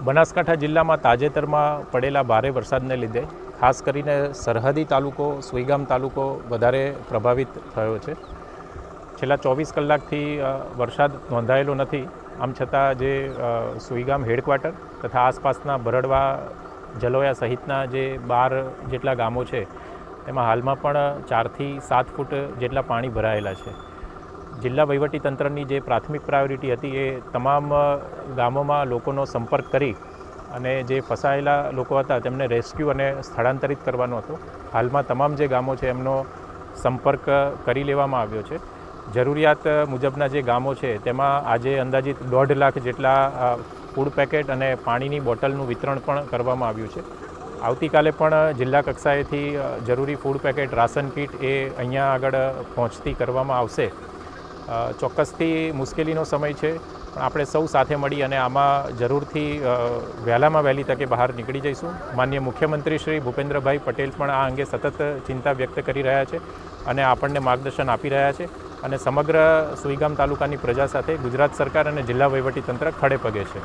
બનાસકાંઠા જિલ્લામાં તાજેતરમાં પડેલા ભારે વરસાદને લીધે ખાસ કરીને સરહદી તાલુકો સુઈગામ તાલુકો વધારે પ્રભાવિત થયો છે. છેલ્લા 24 કલાકથી વરસાદ નોંધાયેલો નથી. આમ છતાં જે સુઈગામ હેડક્વાર્ટર તથા આસપાસના બરડવા જલોયા સહિતના જે 12 જેટલા ગામો છે તેમાં હાલમાં પણ 4 થી 7 ફૂટ જેટલા પાણી ભરાયેલા છે. જિલ્લા વહીવટીતંત્રની જે પ્રાથમિક પ્રાયોરિટી હતી એ તમામ ગામોમાં લોકોનો સંપર્ક કરી અને જે ફસાયેલા લોકો હતા તેમને રેસ્ક્યુ અને સ્થળાંતરિત કરવાનો હતો. હાલમાં તમામ જે ગામો છે એમનો સંપર્ક કરી લેવામાં આવ્યો છે. જરૂરિયાત મુજબના જે ગામો છે તેમાં આજે અંદાજિત 1.5 લાખ જેટલા ફૂડ પેકેટ અને પાણીની બોટલનું વિતરણ પણ કરવામાં આવ્યું છે. આવતીકાલે પણ જિલ્લા કક્ષાએથી જરૂરી ફૂડ પેકેટ રાશન કીટ એ અહીંયા આગળ પહોંચતી કરવામાં આવશે. ચોક્કસથી મુશ્કેલીનો સમય છે, પણ આપણે સૌ સાથે મળી અને આમાં જરૂરથી વહેલામાં વહેલી તકે બહાર નીકળી જઈશું. માનનીય મુખ્યમંત્રી શ્રી ભૂપેન્દ્રભાઈ પટેલ પણ આ અંગે સતત ચિંતા વ્યક્ત કરી રહ્યા છે અને આપણને માર્ગદર્શન આપી રહ્યા છે અને સમગ્ર સુઈગામ તાલુકાની પ્રજા સાથે ગુજરાત સરકાર અને જિલ્લા વહીવટીતંત્ર ખડે પગે છે.